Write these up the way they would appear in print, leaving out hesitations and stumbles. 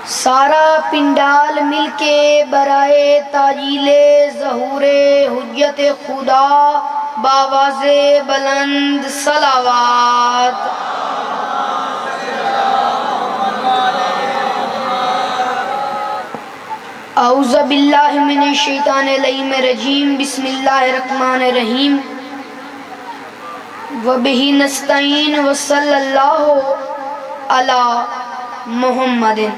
सारा पिंडाल मिलके बराए ताजीले ज़हूरे हुज्जत खुदा बावाज़े बुलंद सलावात। औज़ु बिल्लाहि मिनश शैतानिर रजीम बिस्मिल्लाहिर्रहमानिर्रहीम व बिही नस्तईन व सल्लल्लाहु अला मुहम्मदिन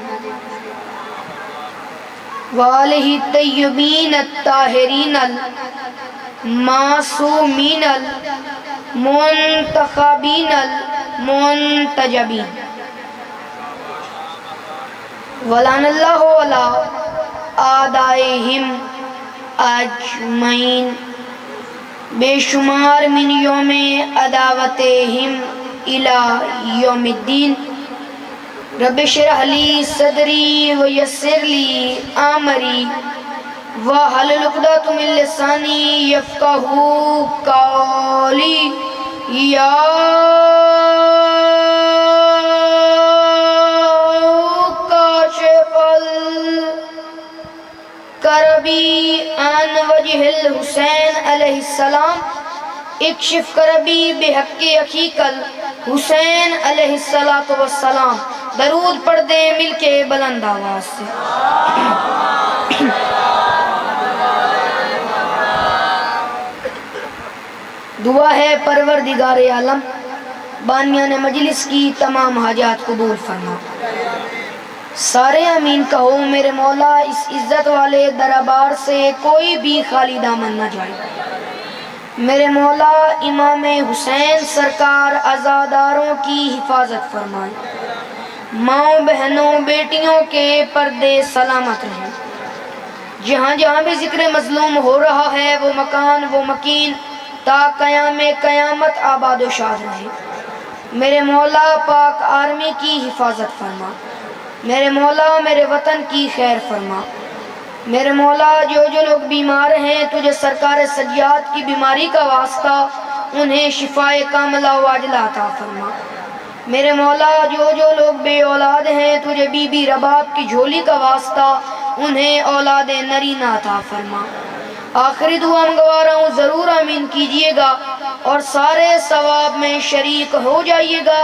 व आलिहि तय्यबीन अत्ताहिरीनल मासूमीनल मुंतखबीनल मुंतजबीन वलानल्लाहु अला आदाइहिम अजमईन बेशुमार मिन यौमे अदावतिहिम इला यौमिद्दीन। रब्बि इश्रह ली सदरी व यस्सिर ली अमरी वहलुल उक़दतम मिन लिसानी यफ़क़हू क़ौली। या काशिफ़ल करबी अन वजहिल हुसैन अलैहिस्सलाम इक्शिफ करबी बिहक़्क़ि अख़ीकल हुसैन अलैहिस्सलातु वस्सलाम। दरूद पढ़ दे मिलके बुलंद आवाज़ से। दुआ है परवरदिगारे आलम बानियाने मजलिस की तमाम हाजात कबूल फरमा। सारे आमीन कहो। मेरे मौला इस इज्जत वाले दरबार से कोई भी खाली दामन न जाए। मेरे मौला इमाम हुसैन सरकार अज़ादारों की हिफाजत फरमाए। माओ बहनों बेटियों के पर्दे सलामत रहें। जहाँ जहाँ भी जिक्र मजलूम हो रहा है वो मकान वो मकीन ता क़यामे क़यामत आबाद व शाद रहे। मेरे मौला पाक आर्मी की हिफाजत फरमा। मेरे मौला मेरे वतन की खैर फरमा। मेरे मौला जो जो लोग बीमार हैं तुझे सरकार सज्जाद की बीमारी का वास्ता उन्हें शिफाए कामिला वाजिला अता फरमा। मेरे मौला जो जो लोग बे औलाद हैं तुझे बीबी रबाब की झोली का वास्ता उन्हें औलाद नरीना अता फरमा। आखिरी दुआ मंगवा रहा हूँ ज़रूर आमीन कीजिएगा और सारे सवाब में शरीक हो जाइएगा।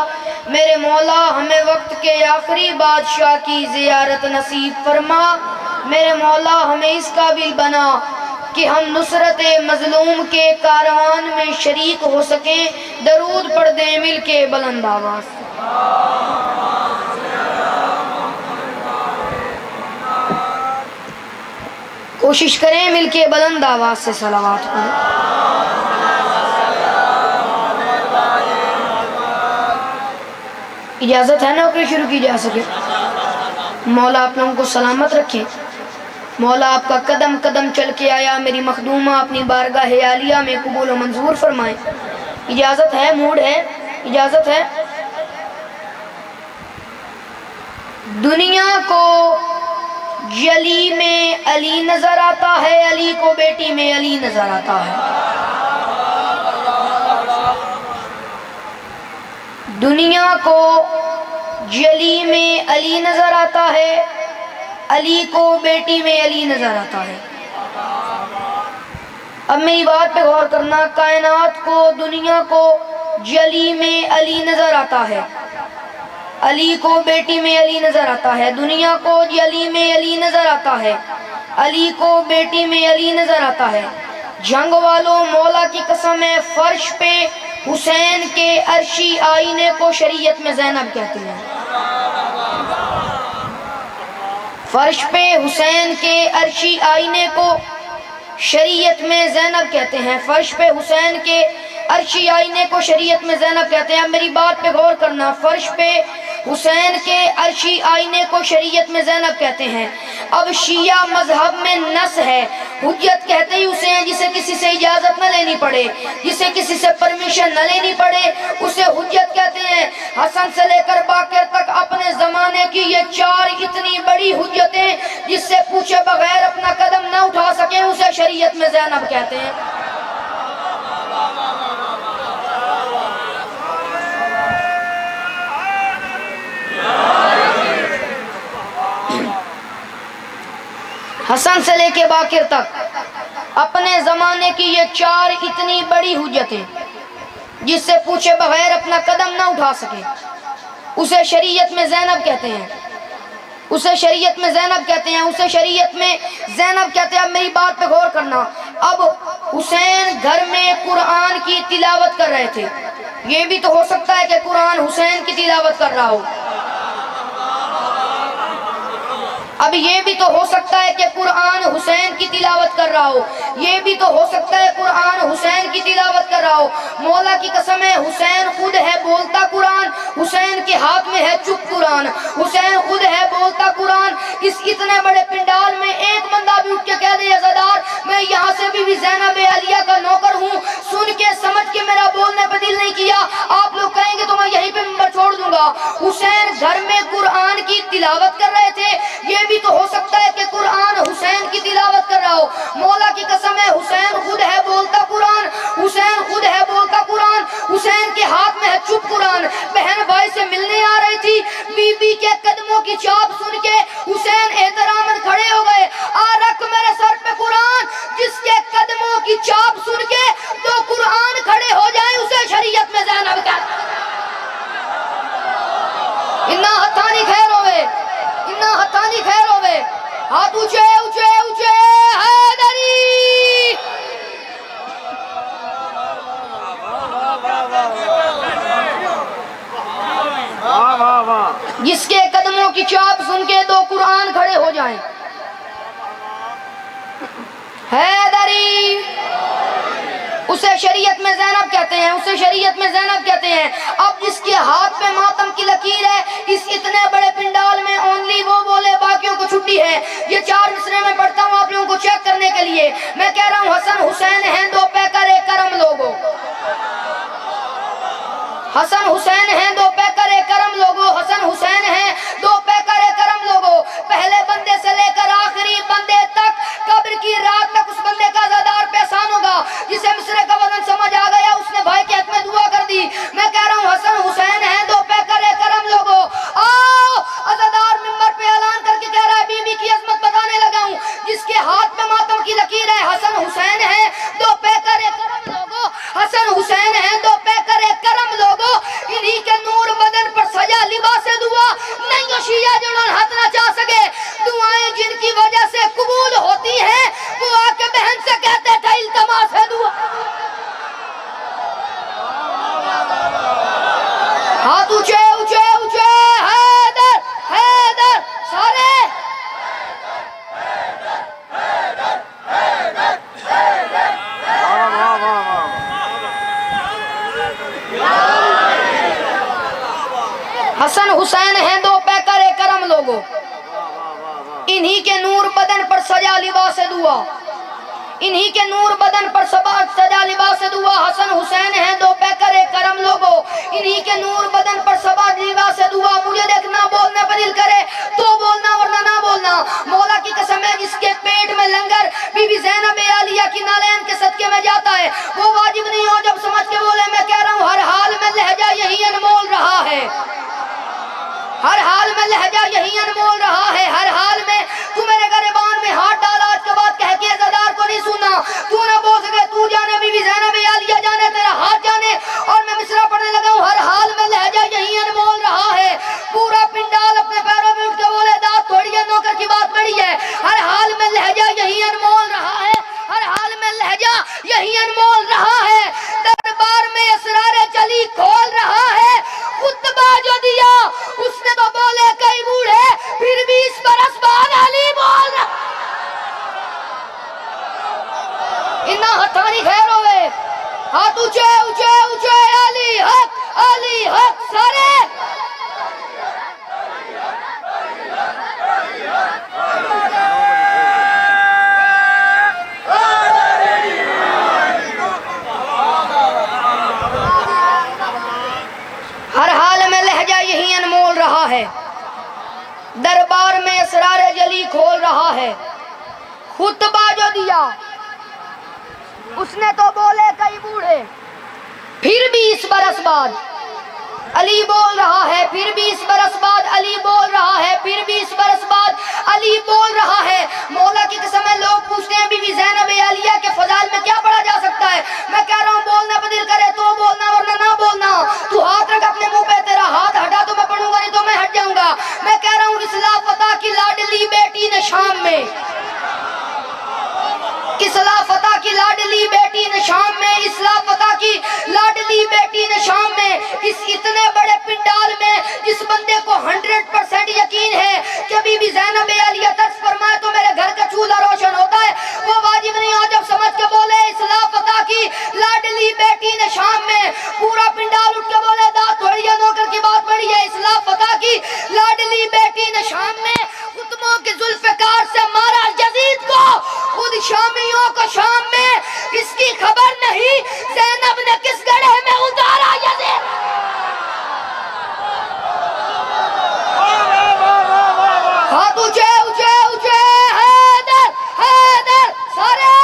मेरे मौला हमें वक्त के आखिरी बादशाह की ज़ियारत नसीब फरमा। मेरे मौला हमें इस काबिल बना कि हम नुसरत मजलूम के कारवान में शरीक हो सके। दरूद पढ़ दे मिल के बुलंद आवाज़। कोशिश करें मिल के बुलंद आवाज़ से सलावत पढ़ें। इजाज़त है नौकरी शुरू की जा सके। मौला आप लोगों को सलामत रखें। मौला आपका कदम कदम चल के आया मेरी मखदूमा अपनी बारगाह आलिया में कबूल और मंजूर फरमाए। इजाज़त है, मूड है, इजाज़त है। दुनिया को जली में अली नजर आता है, अली को बेटी में अली नजर आता है। दुनिया को जली में अली नजर आता है, अली को बेटी में अली नजर आता है। अब मेरी बात पे गौर करना। कायनात को दुनिया को जली में अली नजर आता है, अली को बेटी में अली नजर आता है। दुनिया को जली में अली नजर आता है, अली को बेटी में अली नजर आता है। जंग वालों मौला की कसम है फर्श पे हुसैन के अर्शी आईने को शरीयत में ज़ैनब कहते हैं। फर्श पे हुसैन के अर्शी आईने को शरीयत में ज़ैनब कहते हैं। फर्श पे हुसैन के अर्शी आईने को शरीयत में ज़ैनब कहते हैं। अब मेरी बात पे गौर करना। फर्श पे हुसैन के अर्शी आईने को शरीयत में ज़ैनब कहते हैं। अब शिया मजहब में नस है, हुज्जत कहते ही उसे हैं जिसे किसी से इजाज़त न लेनी पड़े, जिसे किसी से परमिशन न लेनी पड़े, उसे हुज्जत कहते हैं। हसन से लेकर बाकर तक अपने ज़माने की ये चार इतनी बड़ी हुज्जतें जिससे पूछे बगैर अपना कदम न उठा सके उसे शरीयत में ज़ैनब कहते हैं। हसन से लेके बाकिर तक अपने ज़माने की ये 4 इतनी बड़ी हुज्जतें जिससे पूछे बगैर अपना कदम ना उठा सके, उसे शरीयत में ज़ैनब कहते हैं, उसे शरीयत में ज़ैनब कहते हैं, उसे शरीयत में ज़ैनब कहते हैं। अब मेरी बात पे गौर करना। अब हुसैन घर में कुरान की तिलावत कर रहे थे, ये भी तो हो सकता है कि कुरान हुसैन की तिलावत कर रहा हो। अब ये भी तो हो सकता है कि कुरान हुसैन की तिलावत कर रहा हो, ये भी तो हो सकता है कुरान हुसैन की तिलावत कर रहा हो। मौला की कसम है, हुसैन खुद है बोलता कुरान, हुसैन के हाथ में है चुप कुरान, हुसैन खुद है बोलता कुरान। इस इतने बड़े पिंडाल में एक बंदा भी उठ के कह दे अज़ादार मैं यहाँ से बीबी ज़ैनब आलिया का नौकर हूँ, सुन के समझ के मेरा बोलने पर दिल नहीं किया, आप लोग कहेंगे तो मैं यहीं पे मिंबर छोड़ दूंगा। हुसैन घर में कुरान की तिलावत कर रहे थे, ये भी तो हो सकता है कि कुरान हुसैन की तिलावत कर रहा हो। मौला की कसम है, हुसैन खुद है बोलता कुरान, हुसैन खुद है बोलता कुरान, हुसैन के हाथ में है चुप कुरान। बहन भाई से मिलने आ रही थी, बीबी के कदमों की चाप सुन के हुसैन एहतरामन खड़े हो गए। आ रख मेरे सर पे कुरान, जिसके कदमों की चाप सुन के तो कुरान खड़े हो जाए, उसे शरीयत में ज़ैनब कहते हैं। इन्ना हथानी खैर होवे, इन्ना हथानी खैर होवे, हाथ ऊंचे ऊंचे ऊंचे हैदरी। जिसके कदमों की चाप सुन के दो कुरान खड़े हो जाएं। हैदरी, उसे शरीयत में ज़ैनब कहते हैं, उसे शरीयत में ज़ैनब कहते हैं। अब जिसके हाथ पे मातम की लकीर है, इस इतने बड़े पिंडाल में ओनली वो बोले, बाकियों को छुट्टी है। ये 4 मिसरे में पढ़ता हूँ आप लोगों को चेक करने के लिए। मैं कह रहा हूँ हसन हुसैन हैं दो पैकर एक करम लोगो, हसन हुसैन हैं दो पैकर एक करम लोगो, हसन हुसैन हैं दो पैकर एक करम लोगो। पहले बंदे से लेकर आखिरी बंदे तक, कब्र की रात तक उस बंदे का अज़ादार पहचान होगा। जिसे मिसरे का वजन समझ आ गया, उसने भाई के हक में दुआ कर दी। मैं कह रहा हूँ हसन हुसैन हैं दो पैकर एक करम लोगो। आओ अज़ादार मिंबर पे ऐलान करके कह रहा है, बीबी की अजमत बताने लगा हूँ। जिसके हाथ में मातम की लकीर है, हसन हुसैन हैं दो पैकर एक करम लोगो, हसन हुसैन हैं दो पैकर एक करम लोगो। इन्हीं के नूर बदन पर सजा लिबास दुआ, नहीं शिया जिन्होंने हाथ ना चाह सके। दुआएं जिनकी वजह से कबूल होती हैं, वो आके बहन से कहते थे इल्तमास है दुआ। हाथ ऊंचे ऊंचे ऊंचे, हैदर हैदर सारे। हसन हुसैन हैं दो पैकर एक करम लोगो, इन्हीं के नूर बदन पर सजा लिबास दुआ, इन्हीं के नूर बदन पर सजा लिबास दुआ। हसन हुसैन हैं दो पैकर एक करम लोगो, इन्हीं के नूर बदन पर सजा लिबास दुआ। मुझे देखना बोलने पर दिल करे तो बोलना, वरना ना बोलना। मौला की कसम है, जिसके पेट में लंगर बीबी ज़ैनब आलिया की नालैन के सदके में जाता है, वो वाजिब नहीं हो जब समझ के बोले। मैं कह रहा हूँ हर हाल में लहजा यही अनमोल रहा है, हर हाल में लहजा यही अनमोल रहा है। हर हाल में तू मेरे गरेबान में हाथ डाला, आज के बाद कह के अज़ादार को नहीं सुना। तू ना बोल सके, तू जाने बीबी ज़ैनब आलिया जाने, तेरा हाथ जाने। और मैं मिसरा पढ़ने लगा हूँ, हर हाल में लहजा यही अनमोल रहा है। पूरा पिंडाल अपने पैरों में उठ के बोले, दांत थोड़ी है, नौकर की बात बड़ी है। हर हाल में लहजा यही अनमोल रहा है, हर हाल में लहजा यही अनमोल रहा है। दरबार में असरारे चली खोल रहा है, खुतबा जो दिया उसने तो बोले कई बूढ़े, फिर 20 बरस बाद अली बोल रहा। इन्ना हथानी खैर होवे, हाथ ऊंचे ऊंचे ऊंचे, अली हक सारे। हर हाल में लहजा यही अनमोल रहा है, दरबार में असरार जली खोल रहा है। खुतबा जो दिया उसने तो बोले कई बूढ़े, फिर 20 बरस बाद अली बोल रहा है, फिर 20 बरस बाद अली बोल रहा है, फिर 20 बरस बाद अली बोल रहा है। मौला की इस्लाह फतह की लाडली बेटी ने शाम में, इस्लाह फतह की लाडली बेटी ने शाम में, इस्लाह फतह की लाडली बेटी ने शाम में, इस इतने बड़े पिंडाल में जिस बंदे को 100% यकीन है कि बीबी ज़ैनब आलिया तर्ज फरमाए तो मेरे घर का चूल्हा रोशन होता है, वो वाजिब नहीं आजब समझ के बोले इस्लाह फतह की लाडली बेटी ने शाम में। पूरा पिंडाल उठ के बोले दांत थोड़ी नौकर की बात बड़ी है। इस्लाह फतह की लाडली बेटी ने शाम में खुतबों के जुल्फ़िकार से मारा यजीद को, खुद शामियों को शाम में इसकी खबर नहीं, ज़ैनब ने किस गड्ढे में उतारा यजीद। हाथ ऊंचे ऊंचे ऊंचे, हैदर हैदर सारे।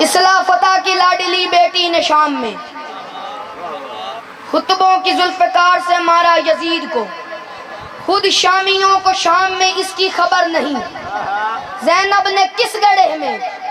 इस्लाह फतह की लाडली बेटी ने शाम में खुतबों की जुल्फ़िकार से मारा यजीद को, खुद शामियों को शाम में इसकी खबर नहीं, ज़ैनब ने किस गड्ढे में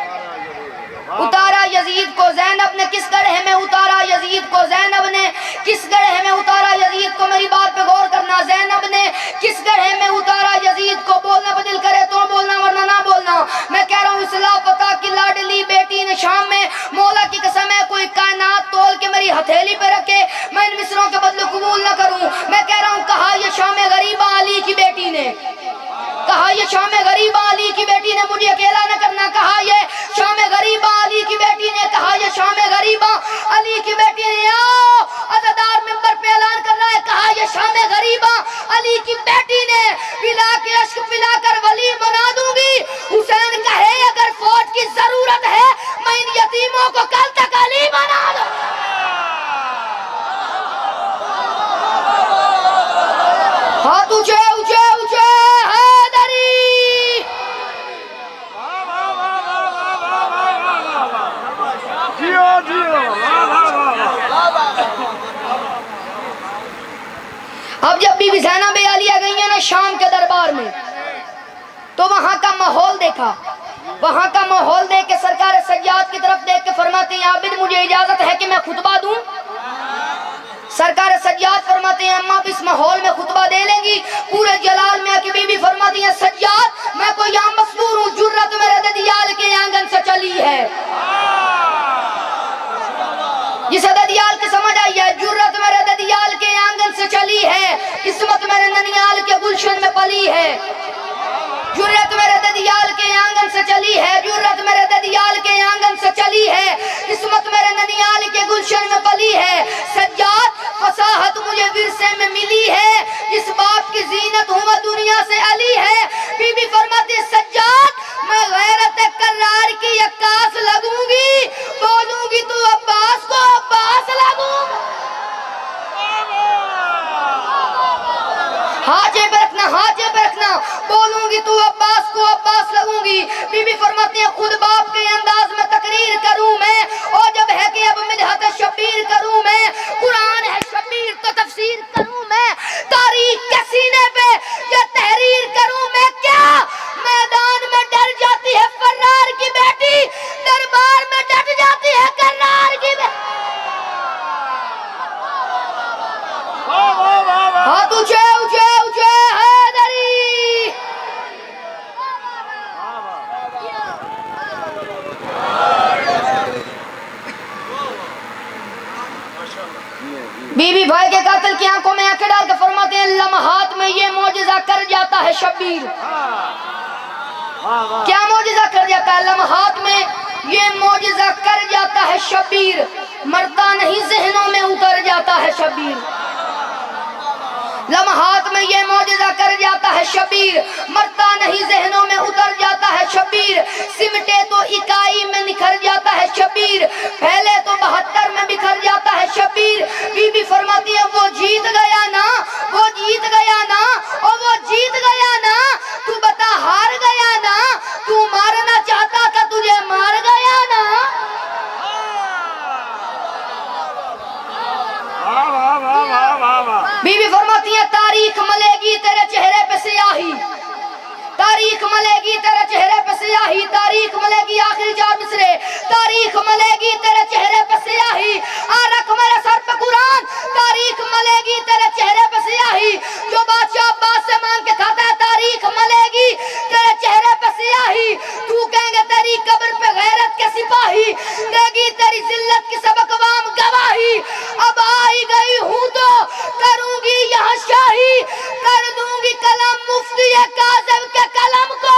उतारा यजीद को, ज़ैनब ने किस गड्ढे में उतारा यजीद को, ज़ैनब ने किस गड्ढे में उतारा यजीद को। मेरी बात पे गौर करना, ज़ैनब ने किस गड्ढे में उतारा यजीद को। बोलना बदिल करे तो बोलना वरना ना बोलना। मैं कह रहा हूँ इस्लाह फतह की लाडली बेटी ने शाम में, मौला की कसम है कोई कायनात तोल के मेरी हथेली पे रखे मैं इन मिसरों के बदले कबूल न करूँ। मैं कह रहा हूँ कहा ये शाम गरीबा अली की बेटी ने, कहा ये शाम गरीबा अली की बेटी ने मुझे अकेला न करना, कहा ये शाम गरीबा अली की बेटी ने, कहा ये शाम गरीबा अली की बेटी ने। आओ अज़ादार मिंबर पे ऐलान कर रहा है, कहा ये शाम गरीबा अली की बेटी ने, पिला के अश्क पिलाकर वली बना दूंगी। हुसैन कहे अगर फौज की जरूरत है मैं इन यतीमों को कल तक अली बना दूं। हाथ ऊंचे ऊंचे ऊंचे, हैदरी। अब जब बीबी ज़ैनब आलिया गई है ना शाम के दरबार में, तो वहां का माहौल देखा, वहां का माहौल देख के सरकार सज्जाद की तरफ देख के फरमाते हैं आबिद मुझे इजाजत है कि मैं खुतबा दूं। सरकार सज्जाद फरमाते हैं अम्मा इस माहौल में खुतबा दे लेंगी। पूरे जलाल में आके बीबी फरमाती है सज्जाद मैं कोई यहाँ मसरूर हूँ, जुर्रत मेरे ददियाल के आंगन से चली है। जिसे ददियाल की समझ आई है, जुर्रत मेरे ददियाल के आंगन से चली है, किस्मत मेरे ननियाल के गुलशन में पली है। जुर्रत मेरे ददियाल के आंगन से चली है, जुर्रत मेरे ददियाल के आंगन से चली है, किस्मत मेरे ननियाल के गुलशन में पली है। सज्जाद फसाहत मुझे विरसे में मिली है, इस बाप की जीनत हूँ मैं दुनिया से अली है। बीबी फरमाती सज्जाद मैं गैरत करार की अक्कास लगूंगी, बोलूंगी तू अब्बास को अब्बास लगूंगी। हाजे पे रखना, हाजे पे रखना, बोलूंगी तू अब्बास को अब्बास लगूंगी। बीबी फरमाती है खुद बाप के अंदाज में तकरीर करूं मैं, और जब है कि अब मिदहत शबीर करूं मैं, कुरान है शबीर तो तफसीर करूं मैं, तारीख के सीने पे ये तहरीर करूं मैं। क्या मैदान में डर जाती है फर्रार की बेटी, दरबार में डट जाती है करार की बेटी। हाथ ऊंचे ऊंचे ऊंचे, हैदरी। बीबी भाई के कातिल की आंखों में आंखें डाल के फरमाते हैं लम्हात में ये मौजिजा कर जाता है शबीर। क्या मौजिजा कर जाता है? लम्हात में ये मौजिजा कर जाता है शबीर, मरता नहीं जहनों में उतर जाता है शबीर। लम्हात में ये मौजिजा कर जाता है शबीर, मरता नहीं जहनों में उतर जाता है शबीर। सिमटे तो इकाई में निखर जाता है शबीर, पहले तो 72 में बिखर जाता है शबीर। बीबी फरमाती है वो जीत गया ना, वो जीत गया ना, और वो जीत गया ना, तू बता हार गया ना, तू मारना चाहता था तुझे मार गया ना। बीबी फरमाती है तारीख मले तेरे चेहरे पे स्याही, तारीख मिलेगी आखिरी 4 मिसरे, तारीख मिलेगी तेरे चेहरे पे स्याही, आ रख मेरे सर पे कुरान, तारीख मिलेगी तेरे चेहरे पे स्याही, जो बादशाह अब्बास से मांग के खाता है तारीख मिलेगी तेरे चेहरे पे स्याही, तू कहेंगे तेरी कब्र पे गैरत के सिपाही, देगी तेरी जिल्लत की सब अक़वाम गवाही, अब आई गई हूँ तो करूंगी यहाँ शाही, कर दूंगी कलम मुफ्ती काज़िम के कलम को,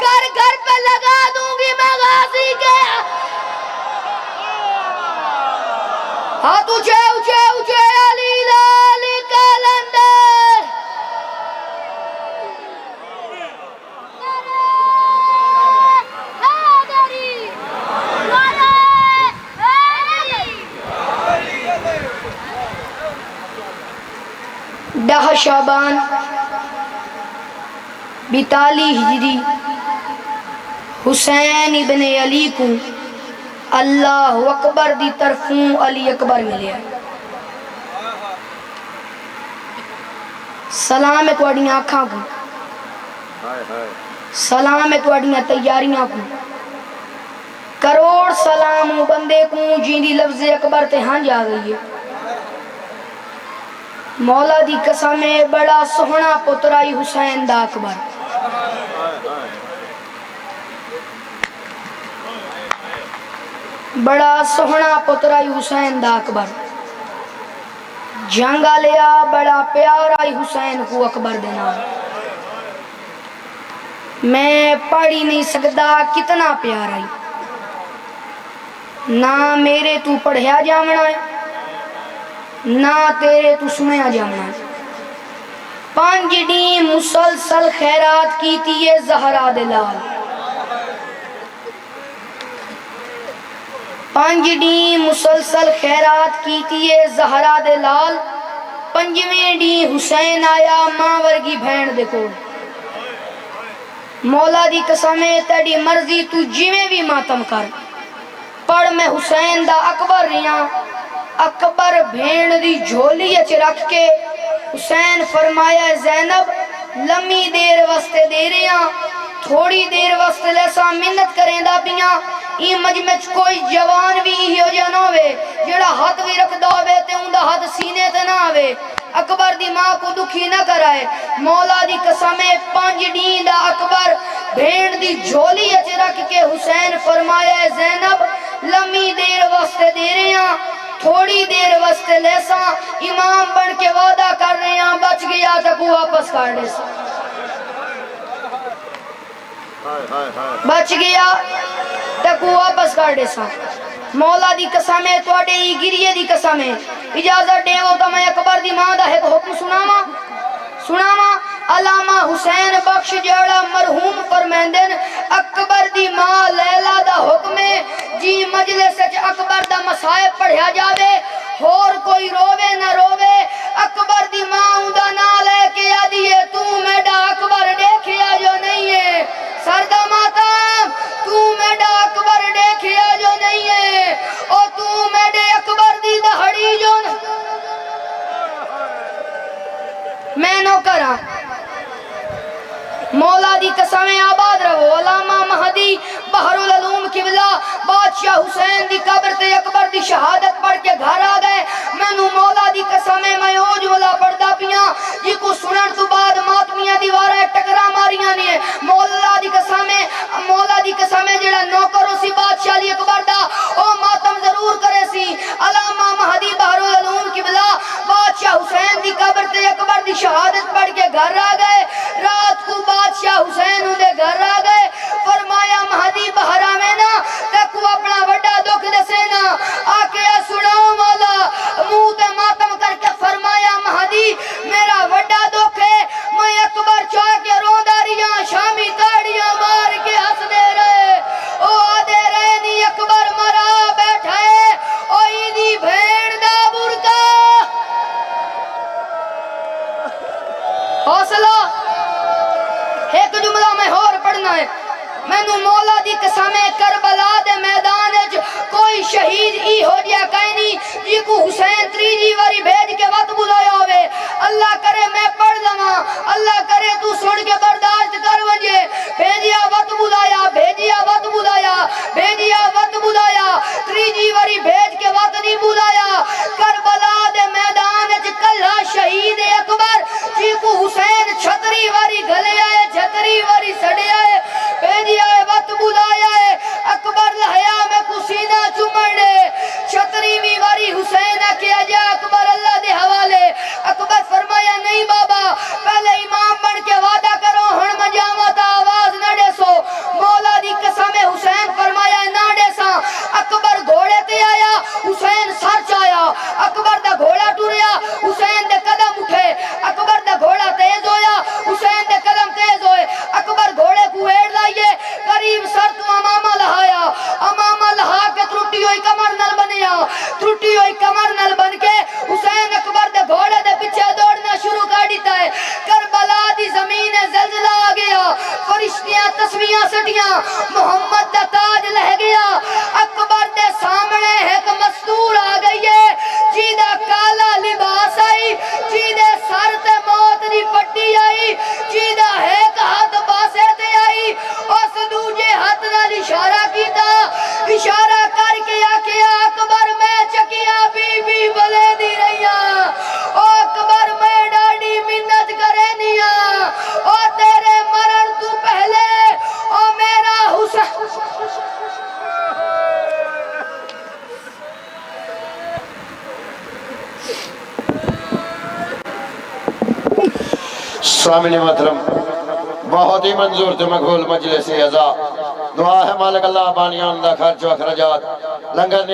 घर घर पे लगा दूंगी मैं गाजी के। हाथ ऊंचे ऊंचे ऊंचे, अली लाल कलंदर। डह शाबान 42 हिजरी हुसैन इब्ने अली को अल्लाह अकबर दी तरफों अली अकबर मिले। सलाम है तुहाड़ियां अखां को, सलाम है तुहाड़ियां तैयारियां को, करोड़ सलाम बंदे को जिंदी लफ्ज़ अकबर ते हंज आ गई है। मौला दी कसम है बड़ा सोहना पुत्राई हुसैन दा अकबर, बड़ा सोहना पुत्राई हुसैन दा अकबर, जंग लिया बड़ा प्यार आई हुसैन को अकबर दे नाल। मैं पढ़ ही नहीं सकता कितना प्यार आई, ना मेरे तू पढ़िया जावना है ना तेरे तू सुनया जावना है। 5 डी मुसलसल खैरात की थी ज़हरा दे लाल, 5 डी मुसलसल खैरात की थी ज़हरा दे लाल, 5वें डी हुसैन आया मां वर्गी भैन दे कोल। मौला दी कसम है तेरी मर्जी तू जिवें भी मातम कर, पढ़ मैं हुसैन दा अकबर रिया। अकबर भेड़ दी झोली च रख के हुसैन फरमाया ज़ैनब लम्मी देर वास्ते दे रहा, थोड़ी देर वास्ते लैसा मिन्नत करेंदा पिया। ई मजमे च कोई जवान भी इहो जिहा ना होवे जेड़ा हाथ भी रखदा होवे ते उंदा हाथ सीने ते ना आवे। अकबर दी मां को दुखी ना कराए। मौला दी कसम है 5 डी दा अकबर भेड़ दी झोली च रख के हुसैन फरमाया ज़ैनब लम्मी देर वास्ते दे रहा, थोड़ी देर वास्ते लेसा। इमाम बन के वादा कर रहे हैं बच गया तो को वापस कर दे, बच गया तो को वापस कर दे। मौला दी कसम है तुहाडे ई गिरिये दी कसम है, इजाजत देवो तो मैं अकबर दी मां दा एक हुक्म सुनावा। अलामा हुसैन बख्श जेड़ा मरहूम फरमांदे ने अकबर दी मां लैला दा हुक्म है जी मजलिस च अकबर दा मसाइब पढ़िया जावे, होर कोई रोवे ना रोवे। अकबर दी मां उंदा नाम लेके आदी है तू मेरा अकबर देखिया जो नहीं है, सरदा मातम तू मेरा अकबर देखिया जो नहीं है, ओ तू मेरे अकबर दी दहड़ी जो मैं नो करा। मौला दी कसम आबाद रहो। अलामा महदी बहरुल उलूम किबला बादशाह हुसैन दी कब्र ते अकबर दी शहादत पढ़ के घर आ गए। मैनू मौला दी कसम मैं ओज वाला पढ़दा पिया जिको सुनन तो बाद मातमियां दीवारां टकरा मारियां ने। मौला दी कसम जेड़ा नौकर सी बादशाह अली अकबर दा ओ मातम जरूर करे सी। अलामा महदी बहरुल उलूम किबला बादशाह हुसैन दी कब्र ते अकबर दी शहादत पढ़ के घर आ गए। रात को बादशाह हुसैन उनके घर आ गए। फरमाया महदी बहरा में ना तू अपना बड़ा दुख दसे ना आके सुनाओ मौला। मुंह ते मातम करके फरमाया महदी मेरा बड़ा दुख है, मैं अकबर चाह के रोंदा रिया, शामी ताड़ियां मार के हंसदे रहे, ओ आदे रहे नी अकबर मरा बैठा है, ओ ईदी भेड़ दा बुरका। हौसला एक जुमला में होर पढ़ना है। मैनू मौला दी कसम करबला दे मैदान च कोई शहीद ई हो जिया कहनी जिको हुसैन त्रीजी वारी भेज के वत बुलाया होवे। अल्लाह करे मैं पढ़ लवा, अल्लाह करे तू सुन के बर्दाश्त कर वजे। भेजिया वत तस्वीरां सटियां मोहम्मद दा ताज लह गया अकबर दे सामने एक मस्तूर आ गई है जिदा काला लिबास आई जिदे सर ते मौत दी पट्टी आई जिदा एक हाथ बासे ते आई उस दूजे हाथ नाल इशारा कीता इशारा करके आखिया अकबर मैं चकिया बीबी बले दी रहिया ओ अकबर मैं डाडी मिन्नत करे दिया ओ तेरे मरण तू पहले ओ मेरा हुसैन स्वामिनी मोहतरम बहुत ही मंजूर थे मकबूल मजलिस अज़ा दुआ है मालिक अल्लाह बानियान दा खर्च व अखराजात लंगर